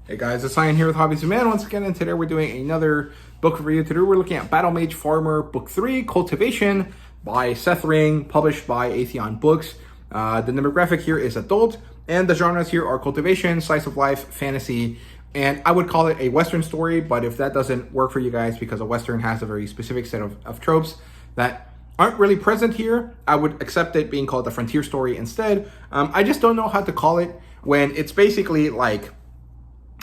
Hey guys, it's Ryan here with Hobbies of Man once again, and today we're doing another book review. Today we're looking at Battle Mage Farmer Book 3, Cultivation by Seth Ring, published by Atheon Books. The demographic here is adult, and the genres here are cultivation, slice of life, fantasy, and I would call it a Western story, but if that doesn't work for you guys because a Western has a very specific set of tropes that aren't really present here, I would accept it being called a frontier story instead. I just don't know how to call it when it's basically like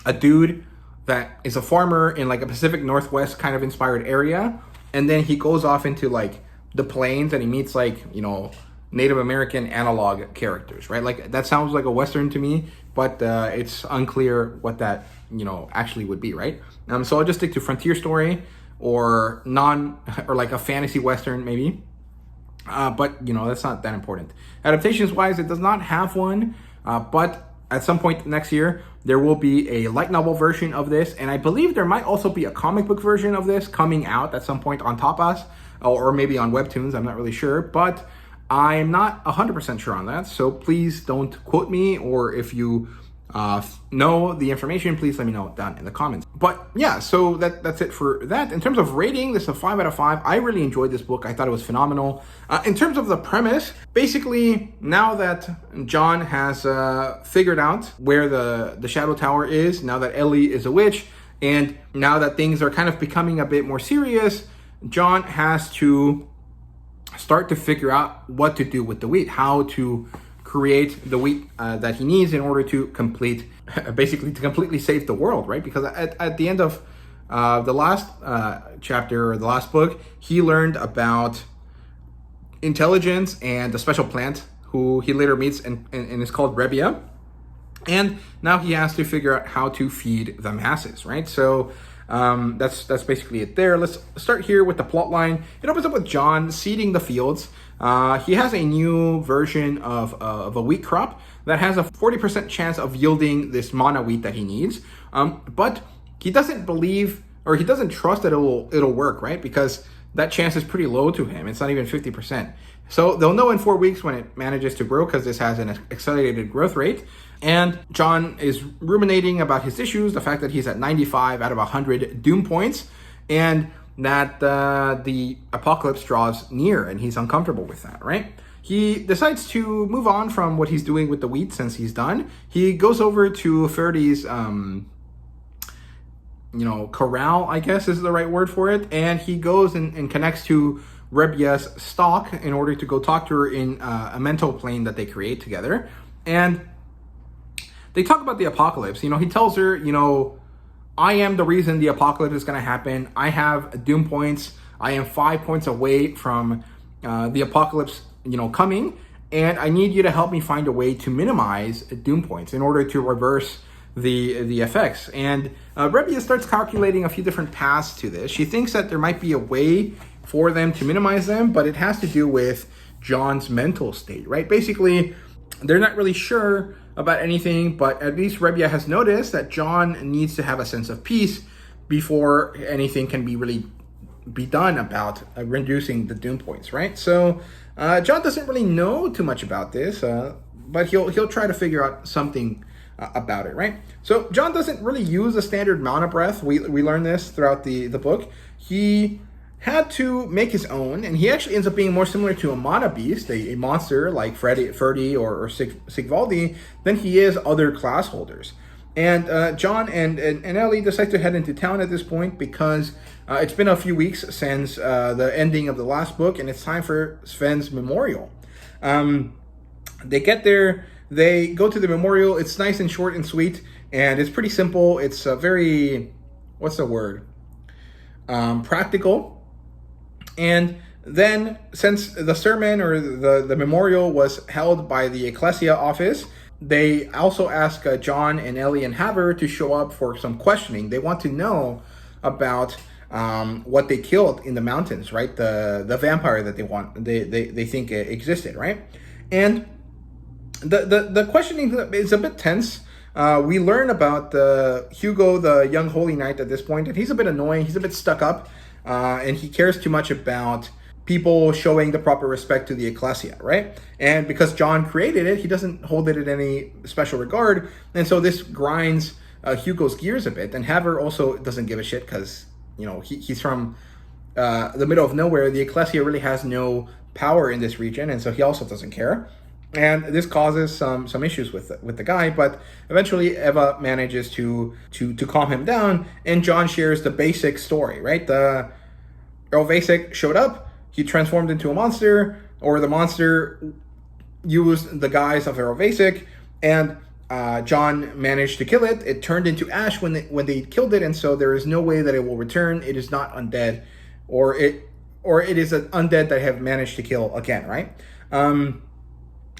a dude that is a farmer in like a Pacific Northwest kind of inspired area, and then he goes off into like the plains and he meets like, you know, Native American analog characters, right? Like that sounds like a Western to me, but it's unclear what that, you know, actually would be, right? So I'll just stick to frontier story or or like a fantasy Western maybe. But you know, that's not that important. Adaptations wise, it does not have one, but at some point next year, there will be a light novel version of this, and I believe there might also be a comic book version of this coming out at some point on Tapas, or maybe on Webtoons, I'm not really sure, but I'm not 100% sure on that, so please don't quote me, or if you know the information, please let me know down in the comments. But yeah, so that's it for that. In terms of rating, this is a 5 out of 5. I really enjoyed this book. I thought it was phenomenal. In terms of the premise, basically, now that John has figured out where the Shadow Tower is, now that Ellie is a witch, and now that things are kind of becoming a bit more serious, John has to start to figure out what to do with the wheat, how to create the wheat that he needs in order to basically to completely save the world, right? Because at the end of the last chapter, or the last book, he learned about intelligence and a special plant who he later meets and is called Rebia. And now he has to figure out how to feed the masses, right? So that's basically it there. Let's start here with the plot line. It opens up with John seeding the fields. He has a new version of a wheat crop that has a 40% chance of yielding this mana wheat that he needs. But he doesn't believe, or he doesn't trust that it'll work, right? Because that chance is pretty low to him. It's not even 50%. So they'll know in 4 weeks when it manages to grow, because this has an accelerated growth rate. And John is ruminating about his issues, the fact that he's at 95 out of 100 doom points, and that the apocalypse draws near, and he's uncomfortable with that, right? He decides to move on from what he's doing with the wheat since he's done. He goes over to Ferdy's, corral, I guess is the right word for it, and he goes and connects to Rebia's stock in order to go talk to her in a mental plane that they create together. And they talk about the apocalypse. You know, he tells her, you know, I am the reason the apocalypse is going to happen. I have doom points. I am 5 points away from the apocalypse, you know, coming. And I need you to help me find a way to minimize doom points in order to reverse the effects. And Rebia starts calculating a few different paths to this. She thinks that there might be a way for them to minimize them, but it has to do with John's mental state, right? Basically, they're not really sure about anything, but at least Rebia has noticed that John needs to have a sense of peace before anything can be done about reducing the doom points, right? So John doesn't really know too much about this, but he'll try to figure out something about it, right? So John doesn't really use a standard mana breath. We learn this throughout the book. He had to make his own, and he actually ends up being more similar to a mana beast, a monster like Ferdy or Sigvaldi, than he is other class holders. And John and Ellie decide to head into town at this point because it's been a few weeks since the ending of the last book, and it's time for Sven's memorial. They get there, they go to the memorial. It's nice and short and sweet, and it's pretty simple. It's very, what's the word? Practical. And then, since the sermon or the memorial was held by the Ecclesia office, they also ask John and Ellie and Haver to show up for some questioning. They want to know about what they killed in the mountains, right? The vampire that they think existed, right? And the questioning is a bit tense. We learn about Hugo, the young holy knight, at this point, and he's a bit annoying. He's a bit stuck up. And he cares too much about people showing the proper respect to the Ecclesia, right? And because John created it, he doesn't hold it in any special regard. And so this grinds Hugo's gears a bit. And Haver also doesn't give a shit because, he's from the middle of nowhere. The Ecclesia really has no power in this region, and so he also doesn't care. And this causes some issues with the guy, but eventually Eva manages to calm him down, and John shares the basic story, right? The Earl Vasek showed up, he transformed into a monster, or the monster used the guise of Earl Vasek, and John managed to kill it. It turned into ash when they killed it, and so there is no way that it will return. It is not undead, or it is an undead that have managed to kill again, right?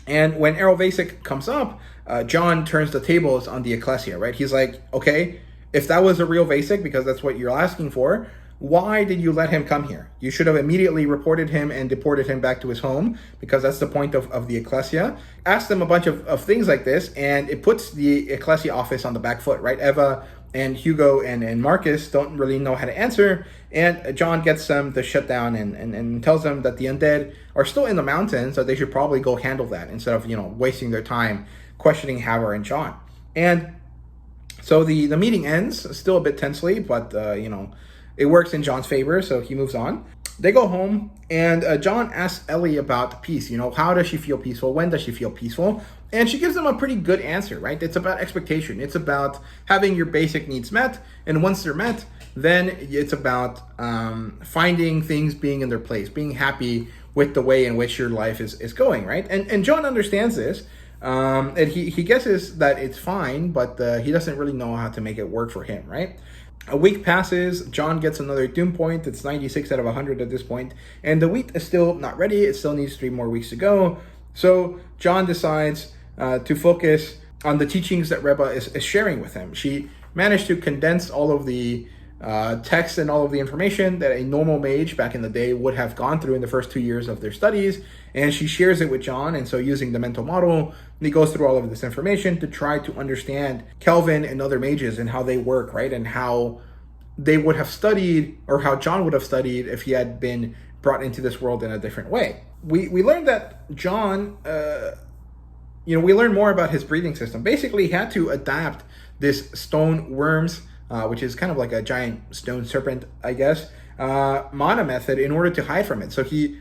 And when Errol Vasek comes up, John turns the tables on the Ecclesia, right? He's like, okay, if that was a real Vasek, because that's what you're asking for, why did you let him come here? You should have immediately reported him and deported him back to his home, because that's the point of the Ecclesia. Ask them a bunch of things like this, and it puts the Ecclesia office on the back foot, right? Eva and Hugo and Marcus don't really know how to answer, and John gets them to shut down and tells them that the undead are still in the mountains, so they should probably go handle that instead of, wasting their time questioning Haver and John. And so the meeting ends, still a bit tensely, but, it works in John's favor, so he moves on. They go home, and John asks Ellie about peace. How does she feel peaceful? When does she feel peaceful? And she gives him a pretty good answer, right? It's about expectation. It's about having your basic needs met. And once they're met, then it's about finding things being in their place, being happy with the way in which your life is going, right? And John understands this. And he guesses that it's fine, but he doesn't really know how to make it work for him, right? A week passes, John gets another doom point. It's 96 out of 100 at this point, and the wheat is still not ready. It still needs 3 more weeks to go. So John decides to focus on the teachings that Reba is sharing with him. She managed to condense all of the text and all of the information that a normal mage back in the day would have gone through in the first 2 years of their studies, and she shares it with John. And so using the mental model, he goes through all of this information to try to understand Kelvin and other mages and how they work, right? And how they would have studied, or how John would have studied if he had been brought into this world in a different way. We learned that John, we learned more about his breathing system. Basically, he had to adapt this stone worms, which is kind of like a giant stone serpent, I guess, mana method in order to hide from it. So he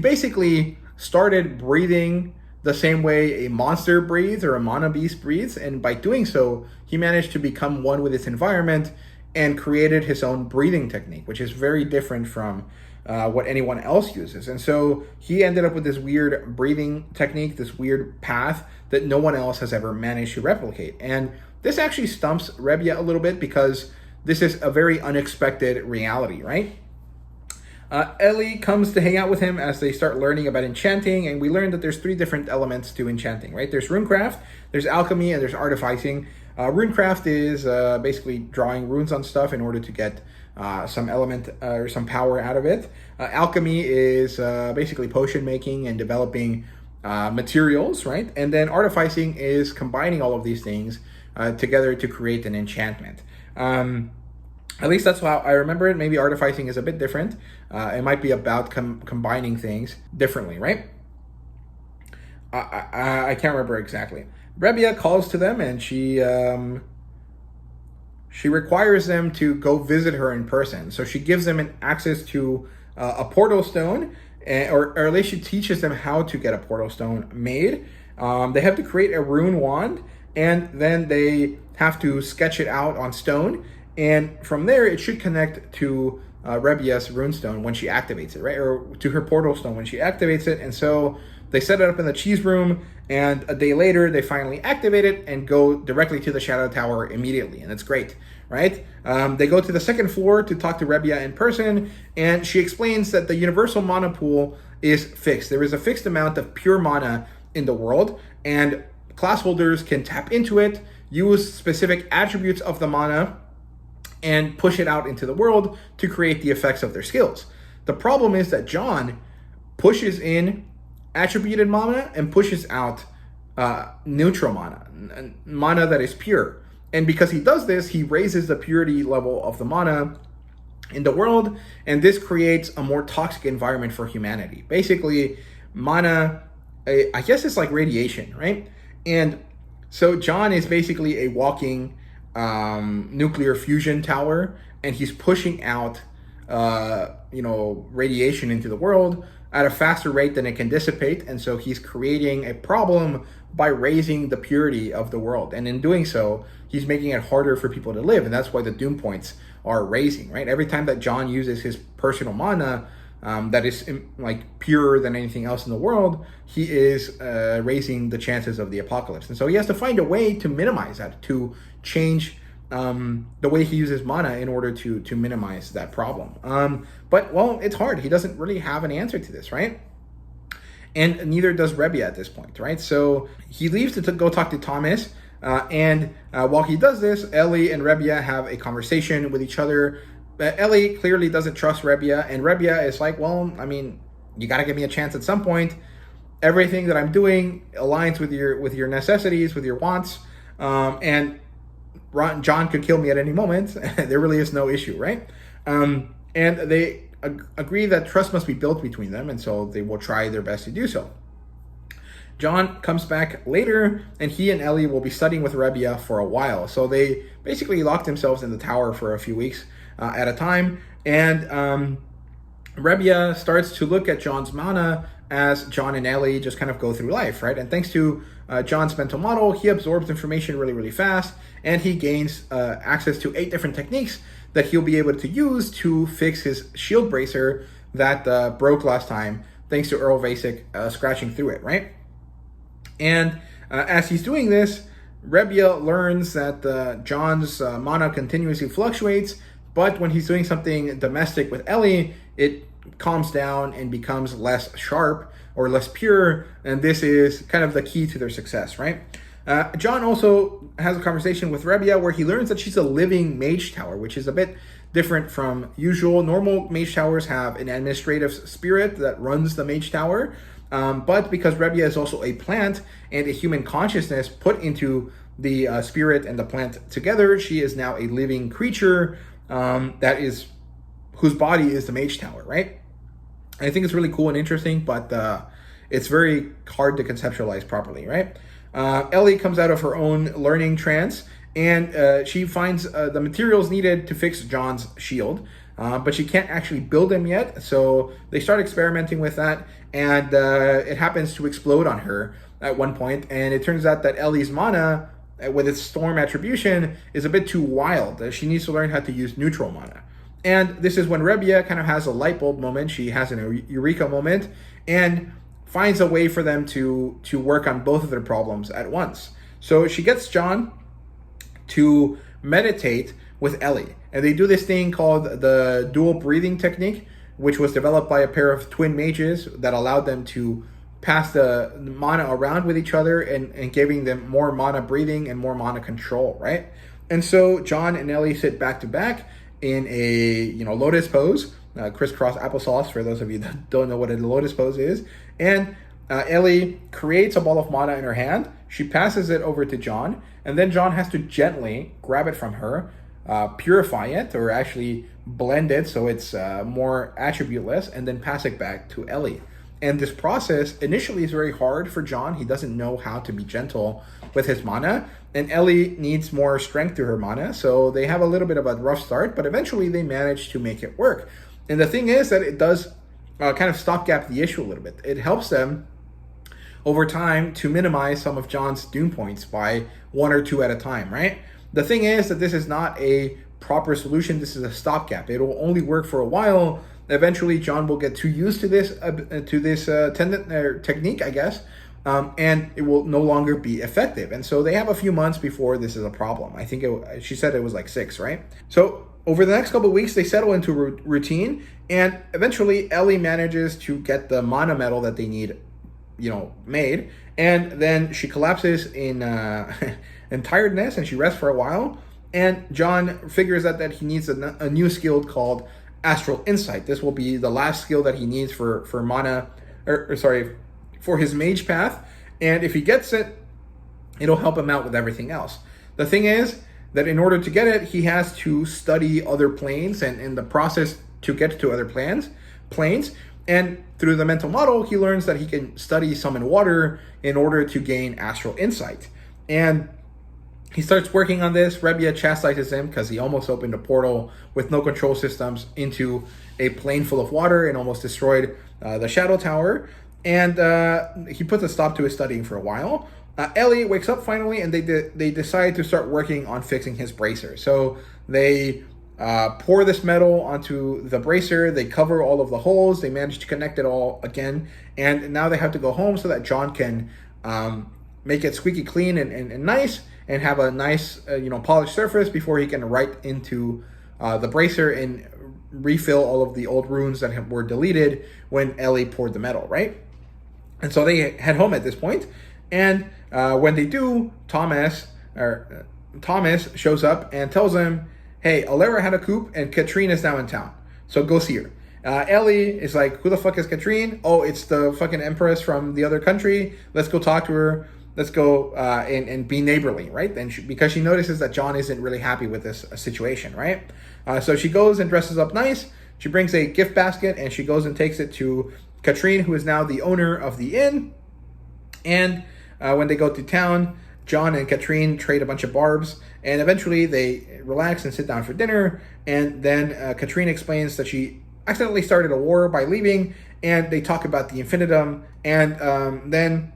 basically started breathing the same way a monster breathes or a mana beast breathes, and by doing so, he managed to become one with its environment and created his own breathing technique, which is very different from what anyone else uses. And so he ended up with this weird breathing technique, this weird path that no one else has ever managed to replicate. And this actually stumps Rebia a little bit, because this is a very unexpected reality, right? Ellie comes to hang out with him as they start learning about enchanting, and we learn that there's 3 different elements to enchanting, right? There's runecraft, there's alchemy, and there's artificing. Runecraft is basically drawing runes on stuff in order to get some element or some power out of it. Alchemy is basically potion making and developing materials, right? And then artificing is combining all of these things together to create an enchantment. At least that's how I remember it. Maybe artificing is a bit different. It might be about combining things differently, right? I can't remember exactly. Rebia calls to them, and she requires them to go visit her in person. So she gives them access to a portal stone, or at least she teaches them how to get a portal stone made. They have to create a rune wand, and then they have to sketch it out on stone. And from there, it should connect to Rebia's runestone when she activates it, right? Or to her portal stone when she activates it. And so they set it up in the cheese room, and a day later, they finally activate it and go directly to the Shadow Tower immediately. And it's great, right? They go to the 2nd floor to talk to Rebia in person, and she explains that the universal mana pool is fixed. There is a fixed amount of pure mana in the world, and class holders can tap into it, use specific attributes of the mana, and push it out into the world to create the effects of their skills. The problem is that John pushes in attributed mana and pushes out neutral mana that is pure. And because he does this, he raises the purity level of the mana in the world, and this creates a more toxic environment for humanity. Basically, mana, I guess it's like radiation, right? And So John is basically a walking nuclear fusion tower, and he's pushing out radiation into the world at a faster rate than it can dissipate. And so he's creating a problem by raising the purity of the world. And in doing so, he's making it harder for people to live. And that's why the doom points are raising, right? Every time that John uses his personal mana that is like purer than anything else in the world, he is raising the chances of the apocalypse. And so he has to find a way to minimize that, to change the way he uses mana in order to minimize that problem. But, well, it's hard. He doesn't really have an answer to this, right? And neither does Rebia at this point, right? So he leaves to go talk to Thomas. And while he does this, Ellie and Rebia have a conversation with each other. Ellie clearly doesn't trust Rebia, and Rebia is like, well, I mean, you got to give me a chance at some point. Everything that I'm doing aligns with your necessities, with your wants, and John could kill me at any moment. There really is no issue, right? And they agree that trust must be built between them, and so they will try their best to do so. John comes back later, and he and Ellie will be studying with Rebia for a while. So they basically lock themselves in the tower for a few weeks at a time, and Rebia starts to look at John's mana as John and Ellie just kind of go through life, right? And thanks to John's mental model, he absorbs information really, really fast, and he gains access to 8 different techniques that he'll be able to use to fix his shield bracer that broke last time, thanks to Earl Vasek scratching through it, right? And as he's doing this, Rebia learns that John's mana continuously fluctuates, but when he's doing something domestic with Ellie, it calms down and becomes less sharp or less pure, and this is kind of the key to their success, right? John also has a conversation with Rebia where he learns that she's a living mage tower, which is a bit different from usual. Normal mage towers have an administrative spirit that runs the mage tower, but because Rebia is also a plant and a human consciousness put into the spirit and the plant together, she is now a living creature whose body is the mage tower, right? I think it's really cool and interesting, but it's very hard to conceptualize properly, right? Ellie comes out of her own learning trance, and she finds the materials needed to fix John's shield, but she can't actually build them yet, so they start experimenting with that, and it happens to explode on her at one point, and it turns out that Ellie's mana, with its storm attribution, is a bit too wild. She needs to learn how to use neutral mana. And this is when Rebia kind of has a light bulb moment. She has an eureka moment and finds a way for them to work on both of their problems at once. So she gets John to meditate with Ellie. And they do this thing called the dual breathing technique, which was developed by a pair of twin mages that allowed them to pass the mana around with each other and giving them more mana breathing and more mana control, right? And so John and Ellie sit back to back in a lotus pose, crisscross applesauce for those of you that don't know what a lotus pose is. And Ellie creates a ball of mana in her hand. She passes it over to John, and then John has to gently grab it from her, purify it, or actually blend it so it's more attributeless, and then pass it back to Ellie. And this process initially is very hard for John. He doesn't know how to be gentle with his mana, and Ellie needs more strength to her mana, so they have a little bit of a rough start, but eventually they manage to make it work. And the thing is that it does kind of stopgap the issue a little bit. It helps them over time to minimize some of John's doom points by 1 or 2 at a time, right? The thing is that this is not a proper solution. This is a stopgap. It will only work for a while. Eventually, John will get too used to this technique, I guess, and it will no longer be effective. And so they have a few months before this is a problem. I think she said it was like 6, right? So over the next couple of weeks, they settle into routine, and eventually Ellie manages to get the mana metal that they need, made, and then she collapses in in tiredness, and she rests for a while. And John figures out that he needs a new skill called Astral Insight. This will be the last skill that he needs for his mage path, and if he gets it, it'll help him out with everything else. The thing is that in order to get it, he has to study other planes, and in the process to get to other planes, and through the mental model, he learns that he can study summon water in order to gain Astral Insight. And he starts working on this. Rebia chastises him because he almost opened a portal with no control systems into a plane full of water and almost destroyed the Shadow Tower. And he puts a stop to his studying for a while. Ellie wakes up finally, and they decide to start working on fixing his bracer. So they pour this metal onto the bracer. They cover all of the holes. They manage to connect it all again. And now they have to go home so that John can make it squeaky clean and nice, and have a nice, polished surface before he can write into the bracer and refill all of the old runes that were deleted when Ellie poured the metal, right? And so they head home at this point. And when they do, Thomas shows up and tells them, hey, Alara had a coup and Katrine is now in town. So go see her. Ellie is like, who the fuck is Katrine? Oh, it's the fucking empress from the other country. Let's go talk to her. Let's go and be neighborly, right? Because she notices that John isn't really happy with this situation, right? So she goes and dresses up nice. She brings a gift basket and she goes and takes it to Katrine, who is now the owner of the inn. And when they go to town, John and Katrine trade a bunch of barbs, and eventually they relax and sit down for dinner. And then Katrine explains that she accidentally started a war by leaving, and they talk about the infinitum. And then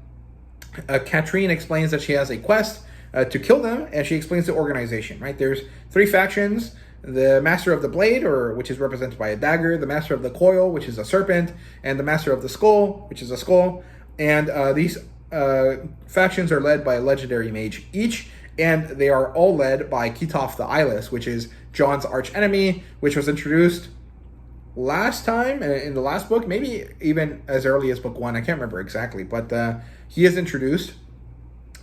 Katrine explains that she has a quest to kill them, and she explains the organization, right? There's 3 factions: the Master of the Blade, which is represented by a dagger, the Master of the Coil, which is a serpent, and the Master of the Skull, which is a skull. And these factions are led by a legendary mage each, and they are all led by Kitov the Eyeless, which is John's arch enemy, which was introduced last time in the last book, maybe even as early as book 1. I can't remember exactly, but he is introduced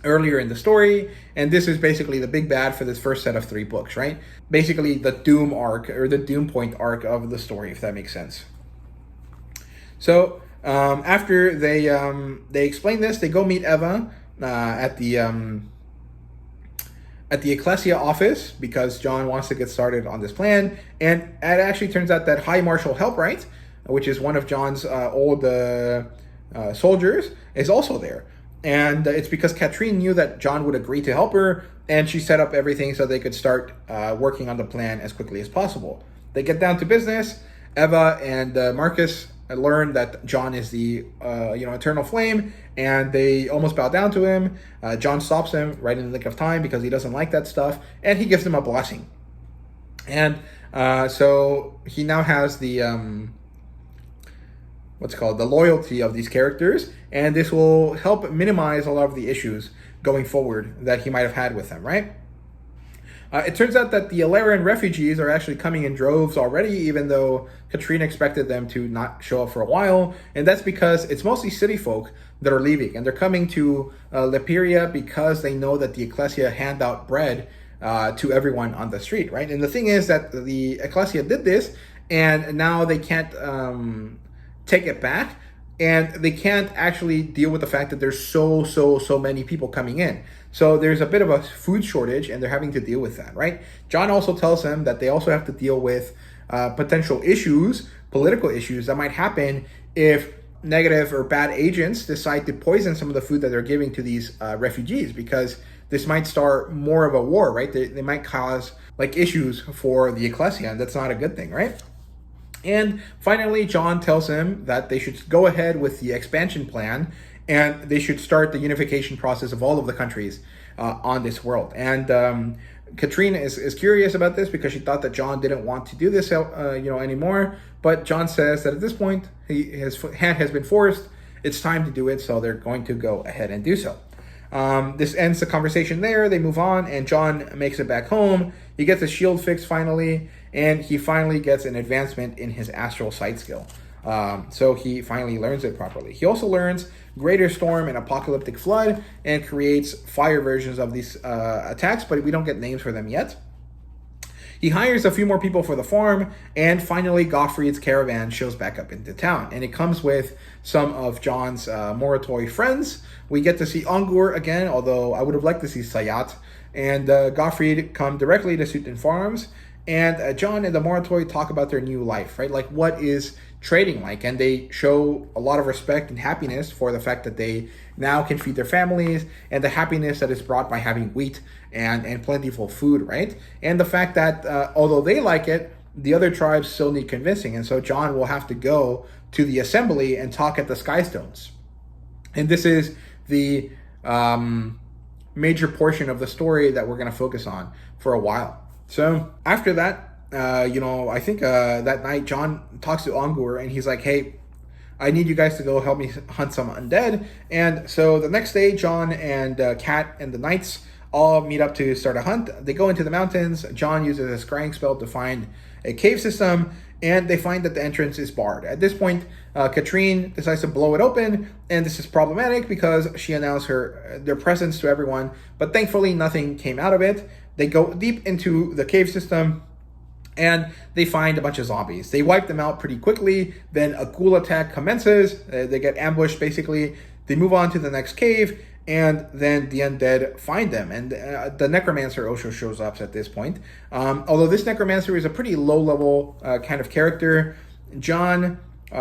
earlier in the story, and this is basically the big bad for this first set of 3 books, right? Basically the Doom arc, or the Doom Point arc of the story, if that makes sense. So after they explain this, they go meet Eva at the Ecclesia office, because John wants to get started on this plan. And it actually turns out that High Marshal Helpright, which is one of John's old soldiers, is also there. And it's because Katrine knew that John would agree to help her, and she set up everything so they could start working on the plan as quickly as possible. They get down to business. Eva and Marcus learn that John is the eternal flame, and they almost bow down to him. John stops him right in the nick of time because he doesn't like that stuff, and he gives them a blessing. And so he now has the the loyalty of these characters, and this will help minimize a lot of the issues going forward that he might have had with them, right? It turns out that the Alaran refugees are actually coming in droves already, even though Katrine expected them to not show up for a while. And that's because it's mostly city folk that are leaving. And they're coming to Leperia because they know that the Ecclesia hand out bread to everyone on the street, right? And the thing is that the Ecclesia did this, and now they can't take it back. And they can't actually deal with the fact that there's so many people coming in. So there's a bit of a food shortage, and they're having to deal with that, right? John also tells them that they also have to deal with potential issues, political issues that might happen if negative or bad agents decide to poison some of the food that they're giving to these refugees, because this might start more of a war, right? They might cause issues for the Ecclesia, and that's not a good thing, right? And finally, John tells him that they should go ahead with the expansion plan, and they should start the unification process of all of the countries on this world. And Katrine is curious about this because she thought that John didn't want to do this anymore. But John says that at this point, his hand has been forced. It's time to do it, so they're going to go ahead and do so. This ends the conversation there. They move on, and John makes it back home. He gets his shield fixed finally, and he finally gets an advancement in his astral sight skill. So he finally learns it properly. He also learns Greater Storm and Apocalyptic Flood, and creates fire versions of these attacks, but we don't get names for them yet. He hires a few more people for the farm, and finally Gottfried's caravan shows back up into town, and it comes with some of John's Moritoi friends. We get to see Ongur again, although I would have liked to see Sayat, and Gottfried come directly to Sutton Farms, And John and the Moritoi talk about their new life, right? Like, what is trading like? And they show a lot of respect and happiness for the fact that they now can feed their families, and the happiness that is brought by having wheat and plentiful food, right? And the fact that although they like it, the other tribes still need convincing. And so John will have to go to the assembly and talk at the Skystones. And this is the major portion of the story that we're going to focus on for a while. So after that, I think that night John talks to Ongur, and he's like, hey, I need you guys to go help me hunt some undead. And so the next day, John and Kat and the knights all meet up to start a hunt. They go into the mountains. John uses a scrying spell to find a cave system, and they find that the entrance is barred. At this point, Katrine decides to blow it open, and this is problematic because she announced their presence to everyone, but thankfully nothing came out of it. They go deep into the cave system, and they find a bunch of zombies. They wipe them out pretty quickly. Then a ghoul attack commences. They get ambushed, basically. They move on to the next cave, and then the undead find them. And the necromancer also shows up at this point. Although this necromancer is a pretty low-level kind of character, John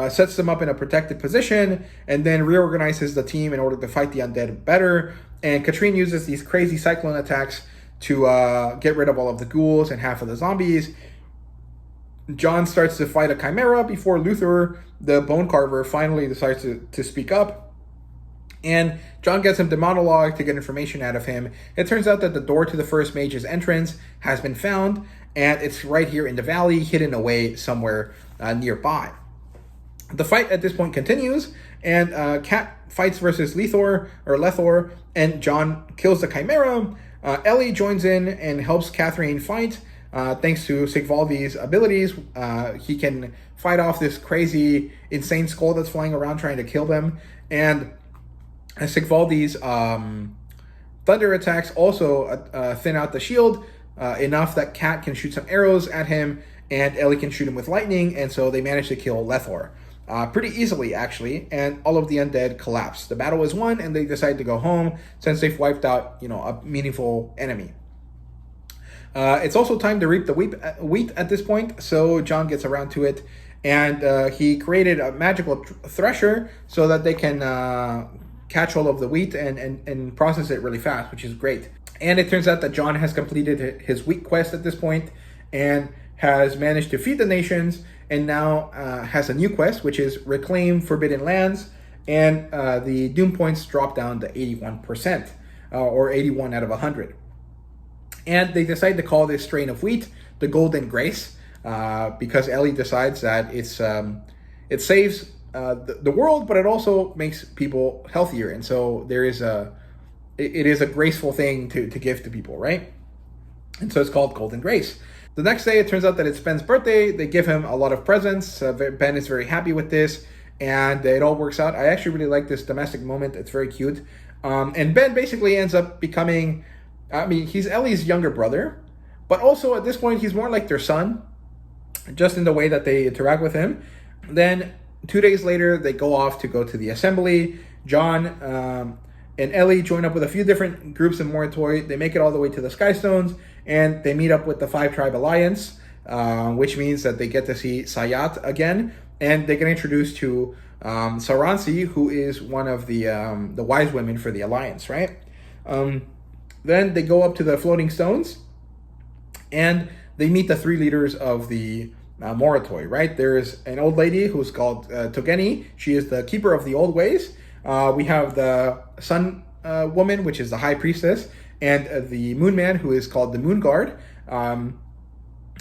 sets them up in a protected position and then reorganizes the team in order to fight the undead better. And Katrine uses these crazy cyclone attacks to get rid of all of the ghouls and half of the zombies. John starts to fight a chimera before Luther, the bone carver, finally decides to speak up. And John gets him to monologue to get information out of him. It turns out that the door to the first mage's entrance has been found, and it's right here in the valley, hidden away somewhere nearby. The fight at this point continues, and Kat fights versus Lethor, and John kills the chimera. Ellie joins in and helps Catherine fight. Thanks to Sigvaldi's abilities, he can fight off this crazy, insane skull that's flying around trying to kill them. And Sigvaldi's thunder attacks also thin out the shield enough that Kat can shoot some arrows at him, and Ellie can shoot him with lightning, and so they manage to kill Lethor. Pretty easily, actually, and all of the undead collapse. The battle is won, and they decide to go home since they've wiped out, a meaningful enemy. It's also time to reap the wheat at this point, so John gets around to it, and he created a magical thresher so that they can catch all of the wheat and process it really fast, which is great. And it turns out that John has completed his wheat quest at this point and has managed to feed the nations, and now has a new quest, which is reclaim forbidden lands, and the doom points drop down to 81%, or 81 out of 100. And they decide to call this strain of wheat the Golden Grace, because Ellie decides that it saves the world, but it also makes people healthier, and so it is a graceful thing to give to people, right? And so it's called Golden Grace. The next day, it turns out that it's Ben's birthday. They give him a lot of presents. Ben is very happy with this, and it all works out. I actually really like this domestic moment. It's very cute. And Ben basically ends up becoming, he's Ellie's younger brother, but also at this point, he's more like their son, just in the way that they interact with him. Then 2 days later, they go to the assembly. John and Ellie join up with a few different groups in Moritoi. They make it all the way to the Skystones, and they meet up with the 5-tribe alliance, which means that they get to see Sayat again, and they get introduced to Saransi, who is one of the wise women for the alliance, right? Then they go up to the floating stones, and they meet the 3 leaders of the Moritoi, right? There's an old lady who's called Togeni. She is the keeper of the old ways. We have the sun woman, which is the high priestess, and the moon man, who is called the moon guard.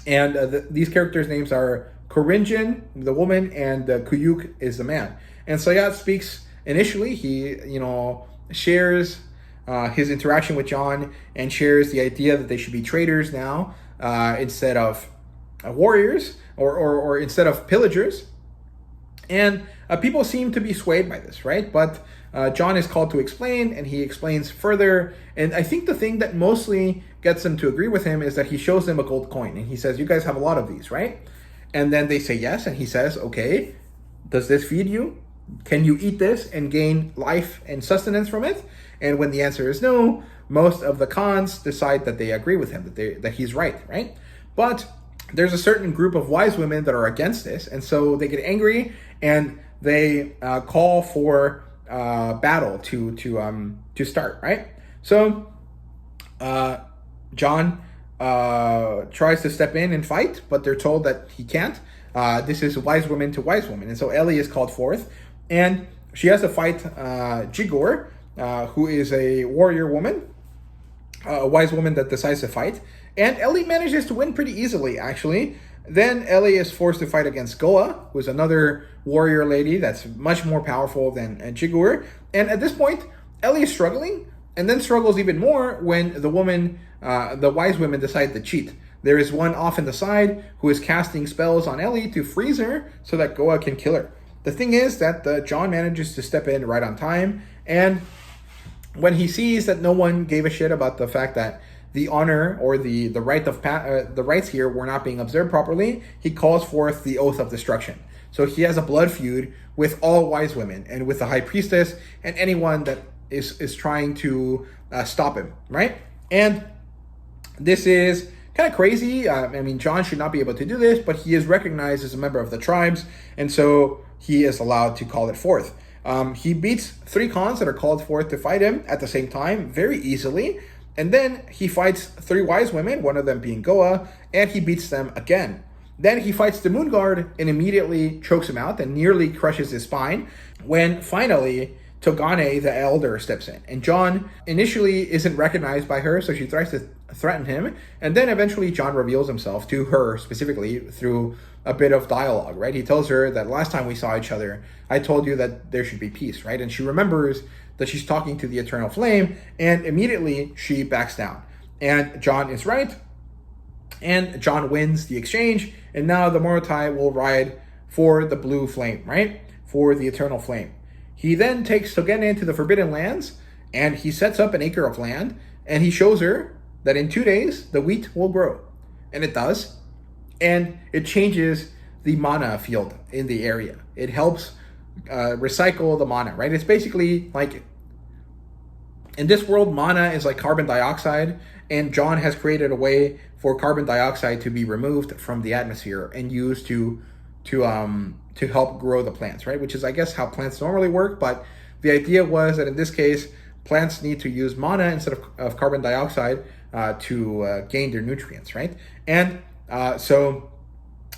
These characters' names are Korinjin, the woman, and Kuyuk is the man. And Sayat speaks initially. He, shares his interaction with John and shares the idea that they should be traders now instead of warriors or instead of pillagers. And people seem to be swayed by this, right? But John is called to explain, and he explains further. And I think the thing that mostly gets them to agree with him is that he shows them a gold coin, and he says, you guys have a lot of these, right? And then they say yes, and he says, okay, does this feed you? Can you eat this and gain life and sustenance from it? And when the answer is no, most of the Khans decide that they agree with him, that he's right? But there's a certain group of wise women that are against this, and so they get angry and they call for battle to start, right? So John tries to step in and fight, but they're told that he can't. This is wise woman to wise woman, and so Ellie is called forth, and she has to fight Jigor, who is a warrior woman, a wise woman that decides to fight, and Ellie manages to win pretty easily, actually. Then Ellie is forced to fight against Goa, who is another warrior lady that's much more powerful than Jigor. And at this point, Ellie is struggling, and then struggles even more when the wise women decide to cheat. There is one off in the side who is casting spells on Ellie to freeze her so that Goa can kill her. The thing is that John manages to step in right on time, and when he sees that no one gave a shit about the fact that the honor or the rights here were not being observed properly, he calls forth the oath of destruction. So he has a blood feud with all wise women and with the high priestess and anyone that is trying to stop him, right? And this is kind of crazy. I mean, John should not be able to do this, but he is recognized as a member of the tribes, and so he is allowed to call it forth. He beats 3 Khans that are called forth to fight him at the same time very easily. And then he fights 3 wise women, one of them being Goa, and he beats them again. Then he fights the Moon Guard and immediately chokes him out and nearly crushes his spine, when finally Togane, the elder, steps in. And John initially isn't recognized by her, so she tries to threaten him. And then eventually John reveals himself to her specifically through a bit of dialogue, right? He tells her that last time we saw each other, I told you that there should be peace, right? And she remembers that she's talking to the Eternal Flame, and immediately she backs down. And John is right, and John wins the exchange, and now the Morotai will ride for the blue flame, right? For the Eternal Flame. He then takes Togene to the Forbidden Lands, and he sets up an acre of land, and he shows her that in 2 days, the wheat will grow. And it does. And it changes the mana field in the area. It helps recycle the mana, right? It's basically like, in this world, mana is like carbon dioxide, and John has created a way for carbon dioxide to be removed from the atmosphere and used to help grow the plants, right? Which is, I guess, how plants normally work, but the idea was that in this case, plants need to use mana instead of carbon dioxide to gain their nutrients, right? And so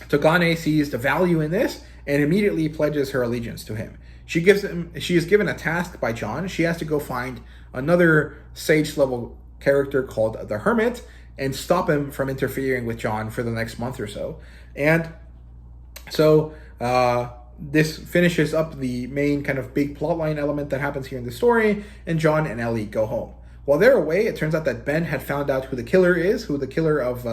Togane sees the value in this and immediately pledges her allegiance to him. She is given a task by John. She has to go find another sage level character called the Hermit and stop him from interfering with John for the next month or so. And so this finishes up the main kind of big plotline element that happens here in the story, and John and Ellie go home. While they're away, it turns out that Ben had found out who the killer is, who the killer of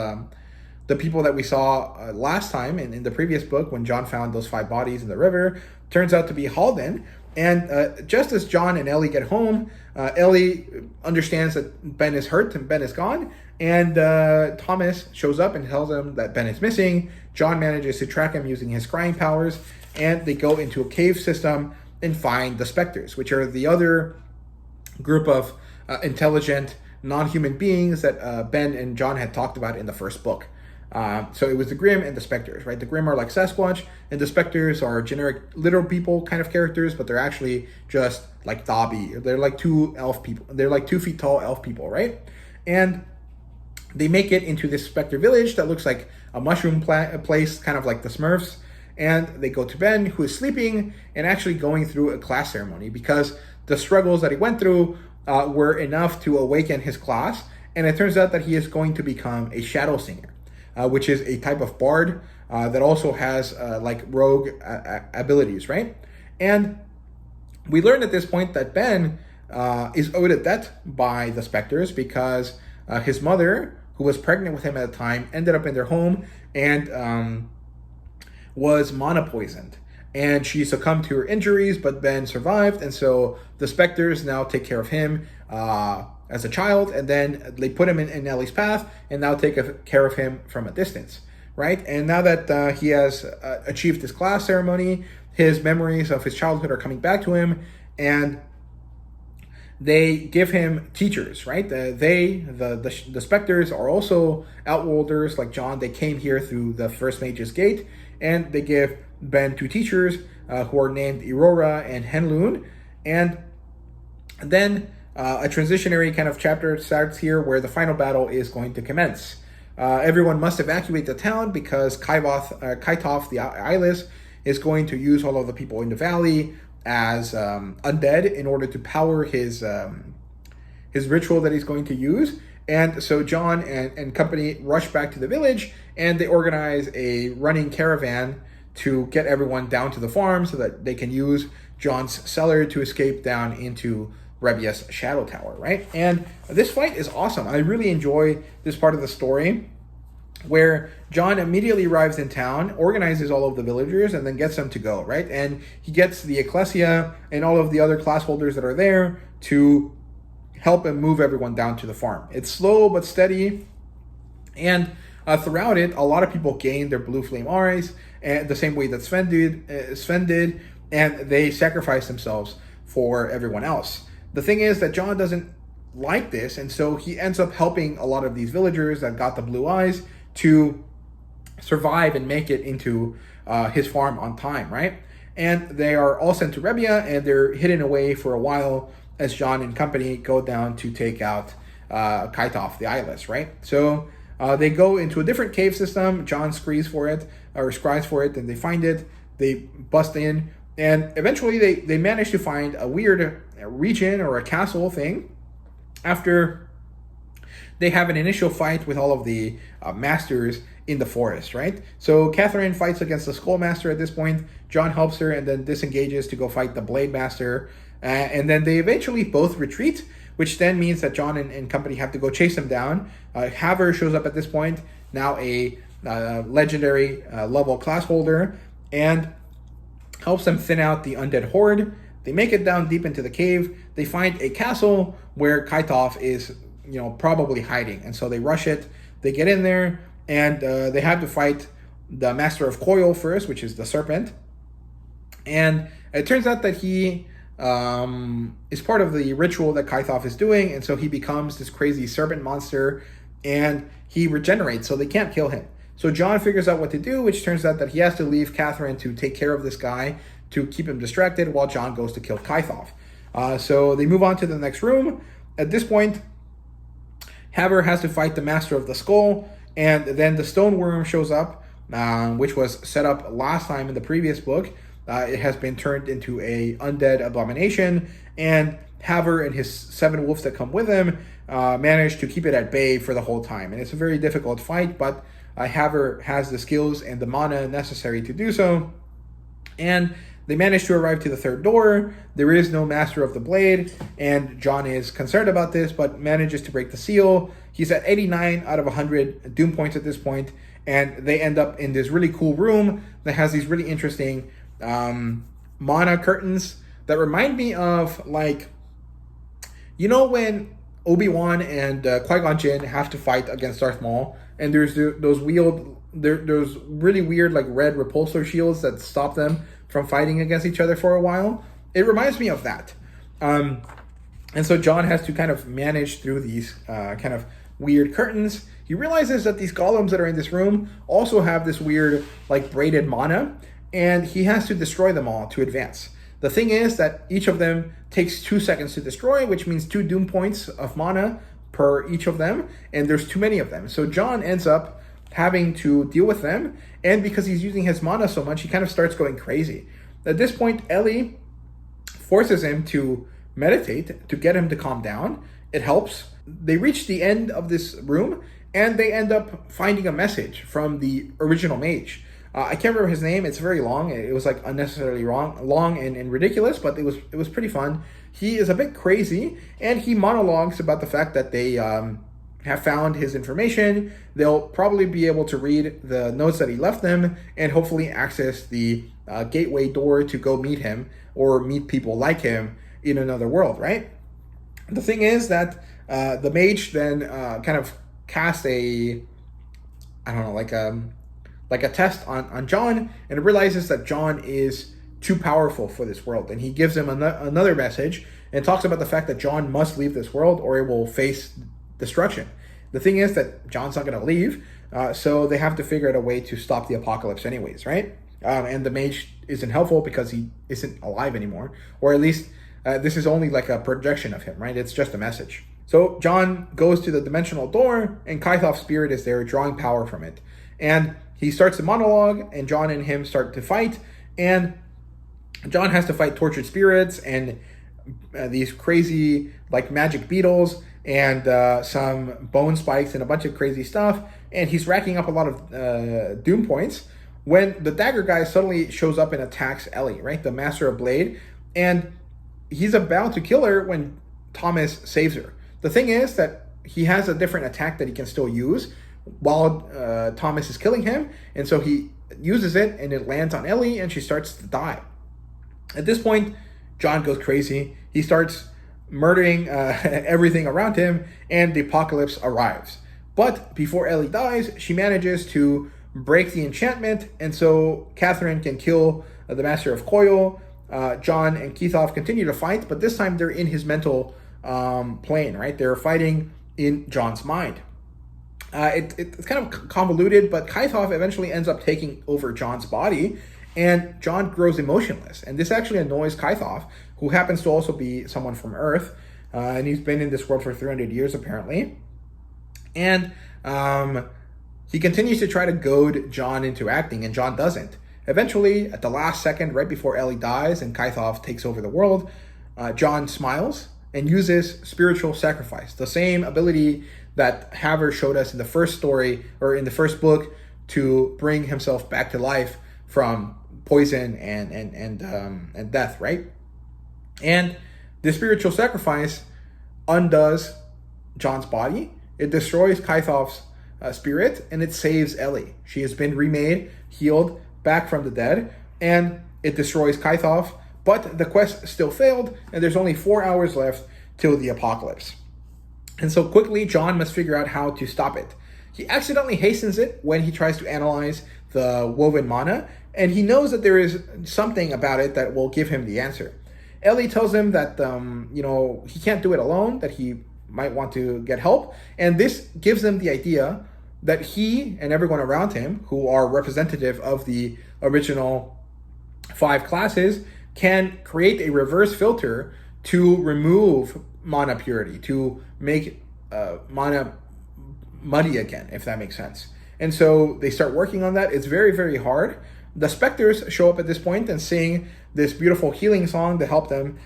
the people that we saw last time in the previous book when John found those 5 bodies in the river, turns out to be Halden. And just as John and Ellie get home, Ellie understands that Ben is hurt and Ben is gone. And Thomas shows up and tells him that Ben is missing. John manages to track him using his scrying powers. And they go into a cave system and find the Spectres, which are the other group of intelligent, non-human beings that Ben and John had talked about in the first book. So it was the Grimm and the Spectres, right? The Grimm are like Sasquatch, and the Spectres are generic literal people kind of characters, but they're actually just like Dobby. They're like 2 elf people. They're like 2 feet tall elf people, right? And they make it into this Spectre village that looks like a mushroom place, kind of like the Smurfs. And they go to Ben, who is sleeping and actually going through a class ceremony because the struggles that he went through were enough to awaken his class. And it turns out that he is going to become a shadow singer. Which is a type of bard that also has like rogue abilities, right? And we learned at this point that Ben is owed a debt by the Spectres because his mother, who was pregnant with him at the time, ended up in their home and was mana poisoned. And she succumbed to her injuries, but Ben survived. And so the Spectres now take care of him as a child, and then they put him in Ellie's path and now take care of him from a distance, right? And now that he has achieved his class ceremony, his memories of his childhood are coming back to him, and they give him teachers, right? The specters are also outworlders like John. They came here through the first Mage's Gate, and they give Ben two teachers who are named Aurora and Henloon. And then a transitionary kind of chapter starts here where the final battle is going to commence. Everyone must evacuate the town because Kaitoff the Eyeless is going to use all of the people in the valley as undead in order to power his ritual that he's going to use. And so John and company rush back to the village, and they organize a running caravan to get everyone down to the farm so that they can use John's cellar to escape down into Rebia's Shadow Tower, right? And this fight is awesome. I really enjoy this part of the story where John immediately arrives in town, organizes all of the villagers, and then gets them to go, right? And he gets the Ecclesia and all of the other class holders that are there to help him move everyone down to the farm. It's slow but steady, and throughout it, a lot of people gain their blue flame eyes, and the same way that Sven did, and they sacrifice themselves for everyone else. The thing is that John doesn't like this, and so he ends up helping a lot of these villagers that got the blue eyes to survive and make it into his farm on time, right? And they are all sent to Rebia, and they're hidden away for a while as John and company go down to take out Kaitoff the Eyeless, right? So they go into a different cave system. John scries for it, and they find it. They bust in, and eventually they manage to find a weird region or a castle thing after they have an initial fight with all of the masters in the forest, right? So Catherine fights against the Skull Master at this point. John helps her and then disengages to go fight the Blade Master. And then they eventually both retreat, which then means that John and company have to go chase them down. Haver shows up at this point, now a legendary level class holder, and helps them thin out the undead horde. They make it down deep into the cave. They find a castle where Kaitoff is, probably hiding. And so they rush it. They get in there, and they have to fight the Master of Coil first, which is the serpent. And it turns out that he is part of the ritual that Kaitoff is doing, and so he becomes this crazy serpent monster, and he regenerates, so they can't kill him. So John figures out what to do, which turns out that he has to leave Catherine to take care of this guy to keep him distracted while John goes to kill Kaitoff. So they move on to the next room. At this point, Haver has to fight the Master of the Skull, and then the Stone Worm shows up, which was set up last time in the previous book. It has been turned into a undead abomination, and Haver and his 7 wolves that come with him manage to keep it at bay for the whole time. And it's a very difficult fight, but Haver has the skills and the mana necessary to do so. And they manage to arrive to the third door. There is no Master of the Blade, and John is concerned about this, but manages to break the seal. He's at 89 out of 100 Doom points at this point, and they end up in this really cool room that has these really interesting mana curtains that remind me of, when Obi-Wan and Qui-Gon Jinn have to fight against Darth Maul, and there's those really weird red repulsor shields that stop them from fighting against each other for a while. It reminds me of that. And so John has to kind of manage through these kind of weird curtains. He realizes that these golems that are in this room also have this weird braided mana, and he has to destroy them all to advance. The thing is that each of them takes 2 seconds to destroy, which means 2 Doom points of mana per each of them, and there's too many of them. So John ends up having to deal with them, and because he's using his mana so much, he kind of starts going crazy. At this point, Ellie forces him to meditate to get him to calm down. It helps. They reach the end of this room, and they end up finding a message from the original mage. I can't remember his name. It's very long. It was unnecessarily long and ridiculous, but it was pretty fun. He is a bit crazy, and he monologues about the fact that they have found his information. They'll probably be able to read the notes that he left them, and hopefully access the gateway door to go meet him or meet people like him in another world, right? The thing is that the mage then kind of cast a test on John, and realizes that John is too powerful for this world. And he gives him another message and talks about the fact that John must leave this world or it will face destruction. The thing is that John's not going to leave, so they have to figure out a way to stop the apocalypse anyways, right? And the mage isn't helpful because he isn't alive anymore, or at least this is only like a projection of him, right? It's just a message. So John goes to the dimensional door, and Kythof's spirit is there, drawing power from it. And he starts the monologue, and John and him start to fight, and John has to fight tortured spirits and these crazy like magic beetles and some bone spikes and a bunch of crazy stuff. And he's racking up a lot of doom points when the dagger guy suddenly shows up and attacks Ellie, right? The master of blade. And he's about to kill her when Thomas saves her. The thing is that he has a different attack that he can still use while Thomas is killing him. And so he uses it and it lands on Ellie and she starts to die. At this point, John goes crazy. He starts murdering everything around him, and the apocalypse arrives. But before Ellie dies, she manages to break the enchantment, and so Catherine can kill the Master of Coil. John and Kythof continue to fight, but this time they're in his mental plane, right? They're fighting in John's mind. It's kind of convoluted, but Kythof eventually ends up taking over John's body, and John grows emotionless. And this actually annoys Kythof, who happens to also be someone from Earth. And he's been in this world for 300 years, apparently. And he continues to try to goad John into acting, and John doesn't. Eventually, at the last second, right before Ellie dies and Kythof takes over the world, John smiles and uses spiritual sacrifice, the same ability that Haver showed us in the first story, or in the first book, to bring himself back to life from poison and death, right? And the spiritual sacrifice undoes John's body. It destroys Kythof's spirit, and it saves Ellie. She has been remade, healed, back from the dead, and it destroys Kythof. But the quest still failed, and there's only 4 hours left till the apocalypse. And so quickly, John must figure out how to stop it. He accidentally hastens it when he tries to analyze the woven mana, and he knows that there is something about it that will give him the answer. Ellie tells him that, he can't do it alone, that he might want to get help. And this gives them the idea that he and everyone around him, who are representative of the original 5 classes, can create a reverse filter to remove mana purity, to make mana muddy again, if that makes sense. And so they start working on that. It's very, very hard. The specters show up at this point and sing this beautiful healing song to help them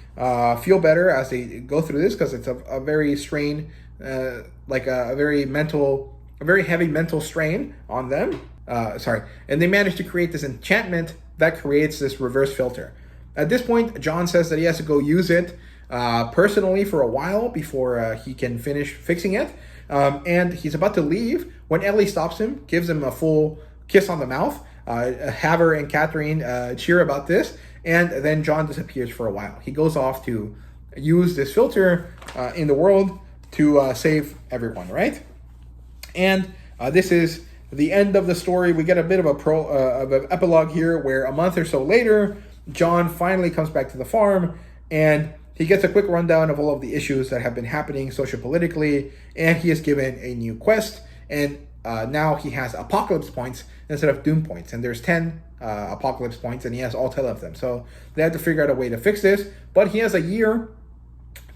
feel better as they go through this, because it's a very strain, a very heavy mental strain on them. And they manage to create this enchantment that creates this reverse filter. At this point, John says that he has to go use it personally for a while before he can finish fixing it. And he's about to leave when Ellie stops him, gives him a full kiss on the mouth. Haver and Catherine cheer about this, and then John disappears for a while. He goes off to use this filter in the world to save everyone, right? And this is the end of the story. We get a bit of an epilogue here, where a month or so later, John finally comes back to the farm, and he gets a quick rundown of all of the issues that have been happening sociopolitically, and he is given a new quest, and now he has apocalypse points instead of doom points, and there's 10 apocalypse points, and he has all 10 of them. So they have to figure out a way to fix this, but he has a year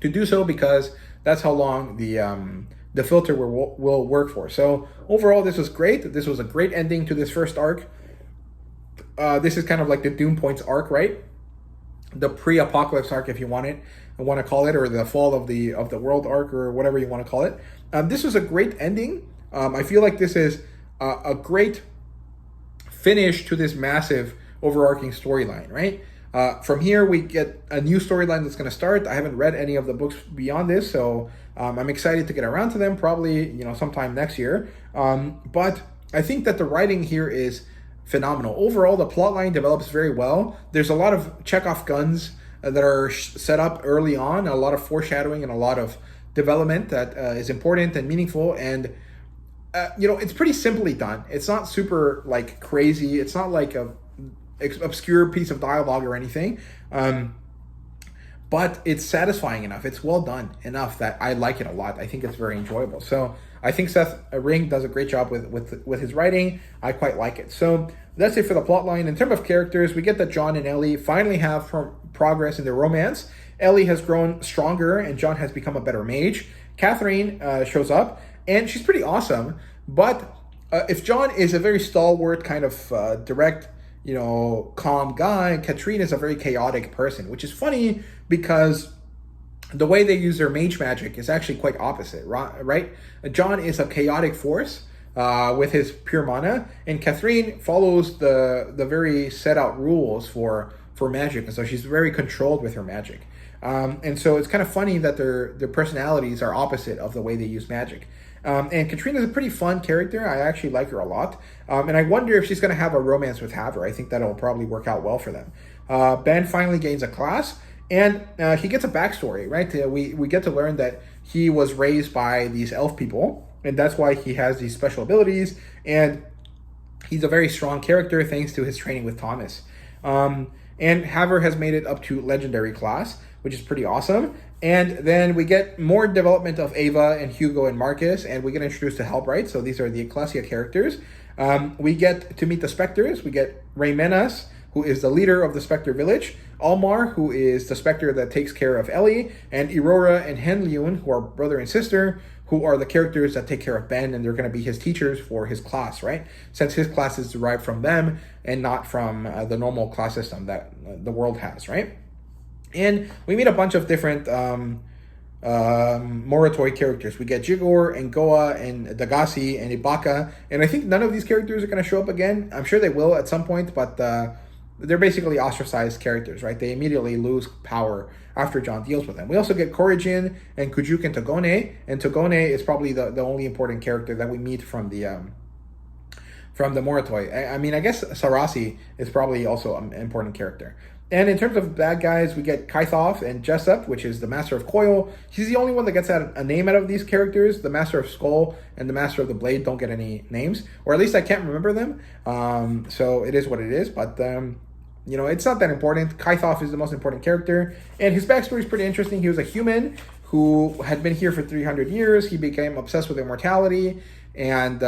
to do so, because that's how long the filter will work for. So overall, this was great. This was a great ending to this first arc. This is kind of like the doom points arc, right? The pre-apocalypse arc, if you want to call it, or the fall of the world arc, or whatever you want to call it. This was a great ending. I feel like this is a great finish to this massive overarching storyline, right? From here, we get a new storyline that's going to start. I haven't read any of the books beyond this, so I'm excited to get around to them, probably sometime next year. But I think that the writing here is phenomenal. Overall, the plotline develops very well. There's a lot of Chekhov guns that are set up early on, a lot of foreshadowing and a lot of development that is important and meaningful. And it's pretty simply done. It's not super crazy. It's not obscure piece of dialogue or anything. But it's satisfying enough. It's well done enough that I like it a lot. I think it's very enjoyable. So I think Seth Ring does a great job with his writing. I quite like it. So that's it for the plot line. In terms of characters, we get that John and Ellie finally have progress in their romance. Ellie has grown stronger and John has become a better mage. Catherine shows up and she's pretty awesome. But if John is a very stalwart, kind of direct, calm guy, Catherine is a very chaotic person, which is funny because the way they use their mage magic is actually quite opposite, right? John is a chaotic force with his pure mana, and Catherine follows the very set out rules for magic, and so she's very controlled with her magic. And so it's kind of funny that their personalities are opposite of the way they use magic. And Katrina is a pretty fun character. I actually like her a lot. And I wonder if she's going to have a romance with Haver. I think that'll probably work out well for them. Ben finally gains a class, and he gets a backstory, right? We get to learn that he was raised by these elf people, and that's why he has these special abilities. And he's a very strong character thanks to his training with Thomas. And Haver has made it up to legendary class, which is pretty awesome. And then we get more development of Ava and Hugo and Marcus, and we get introduced to Helbright. So these are the Ecclesia characters. We get to meet the Spectres. We get Raymenas, who is the leader of the Spectre village, Almar, who is the Spectre that takes care of Ellie, and Aurora and Henliun, who are brother and sister, who are the characters that take care of Ben, and they're going to be his teachers for his class, right? Since his class is derived from them and not from the normal class system that the world has, right? And we meet a bunch of different Moritoi characters. We get Jigor and Goa and Dagasi and Ibaka, and I think none of these characters are going to show up again. I'm sure they will at some point, but they're basically ostracized characters, right? They immediately lose power after John deals with them. We also get Korigin and Kujuk and Togone, and Togone is probably the only important character that we meet from the Moritoi. I mean, I guess Sarasi is probably also an important character. And in terms of bad guys, we get Kythoff and Jessup, which is the Master of Coil. He's the only one that gets a name out of these characters. The Master of Skull and the Master of the Blade don't get any names, or at least I can't remember them. So it is what it is, but it's not that important. Kythoff is the most important character, and his backstory is pretty interesting. He was a human who had been here for 300 years. He became obsessed with immortality, and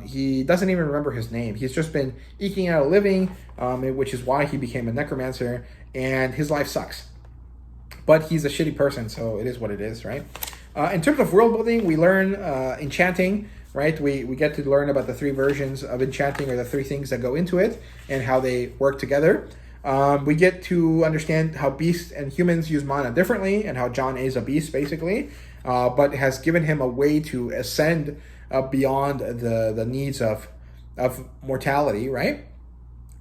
he doesn't even remember his name. He's just been eking out a living, which is why he became a necromancer, and his life sucks. But he's a shitty person, so it is what it is, right? In terms of world building, we learn enchanting, right? We get to learn about the three versions of enchanting, or the three things that go into it, and how they work together. We get to understand how beasts and humans use mana differently, and how John is a beast, basically, but has given him a way to ascend beyond the needs of mortality, right?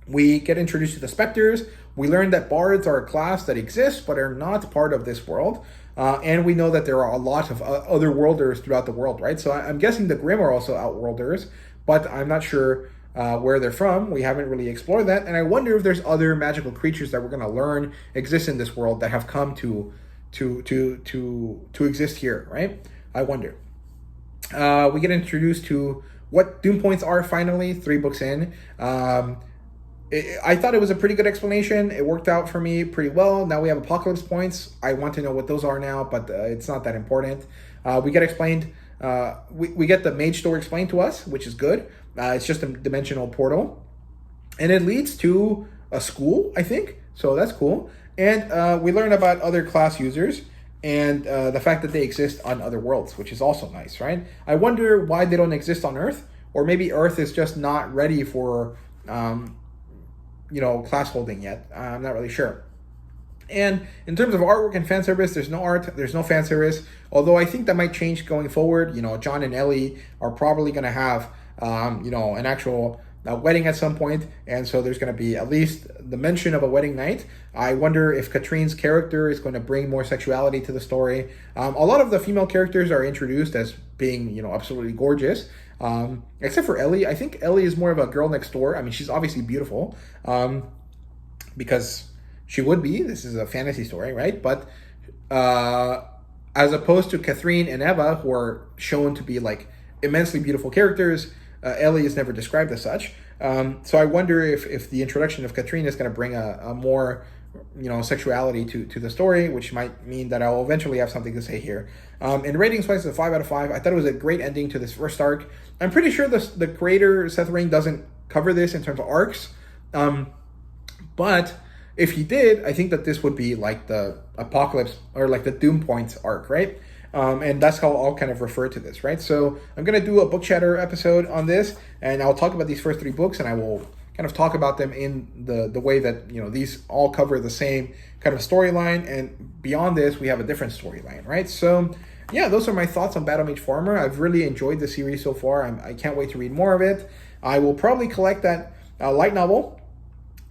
We get introduced to the Spectres. We learn that bards are a class that exists but are not part of this world. And we know that there are a lot of other worlders throughout the world, right? So I'm guessing the Grimm are also outworlders, but I'm not sure where they're from. We haven't really explored that. And I wonder if there's other magical creatures that we're going to learn exist in this world that have come to exist here, right? I wonder. We get introduced to what Doom Points are finally, 3 books in. I thought it was a pretty good explanation. It worked out for me pretty well. Now we have Apocalypse Points. I want to know what those are now, but it's not that important. We get explained. We get the Mage store explained to us, which is good. It's just a dimensional portal, and it leads to a school, I think. So that's cool. And we learn about other class users, and the fact that they exist on other worlds, which is also nice, right? I wonder why they don't exist on Earth, or maybe Earth is just not ready for, class holding yet. I'm not really sure. And in terms of artwork and fan service, there's no art, there's no fan service, although I think that might change going forward. John and Ellie are probably going to have, an actual wedding at some point, and so there's going to be at least the mention of a wedding night. I wonder if Katrine's character is going to bring more sexuality to the story. A lot of the female characters are introduced as being, absolutely gorgeous, except for Ellie. I think Ellie is more of a girl next door. I mean, she's obviously beautiful, because she would be. This is a fantasy story, right? But as opposed to Catherine and Eva, who are shown to be like immensely beautiful characters, Ellie is never described as such. So I wonder if the introduction of Katrina is going to bring a more, sexuality to the story, which might mean that I'll eventually have something to say here. In ratings wise, it's a 5 out of 5. I thought it was a great ending to this first arc. I'm pretty sure the creator, Seth Ring, doesn't cover this in terms of arcs. But if he did, I think that this would be like the Apocalypse or like the Doom Points arc, right? And that's how I'll kind of refer to this, right? So I'm going to do a book chatter episode on this, and I'll talk about these first 3 books, and I will kind of talk about them in the way that, these all cover the same kind of storyline, and beyond this, we have a different storyline, right? So yeah, those are my thoughts on Battle Mage Farmer. I've really enjoyed the series so far. I can't wait to read more of it. I will probably collect that light novel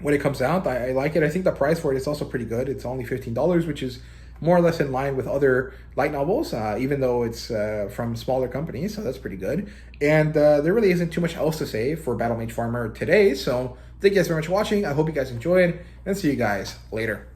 when it comes out. I like it. I think the price for it is also pretty good. It's only $15, which is more or less in line with other light novels, even though it's from smaller companies, so that's pretty good. And there really isn't too much else to say for Battle Mage Farmer today, so thank you guys very much for watching. I hope you guys enjoyed, and see you guys later.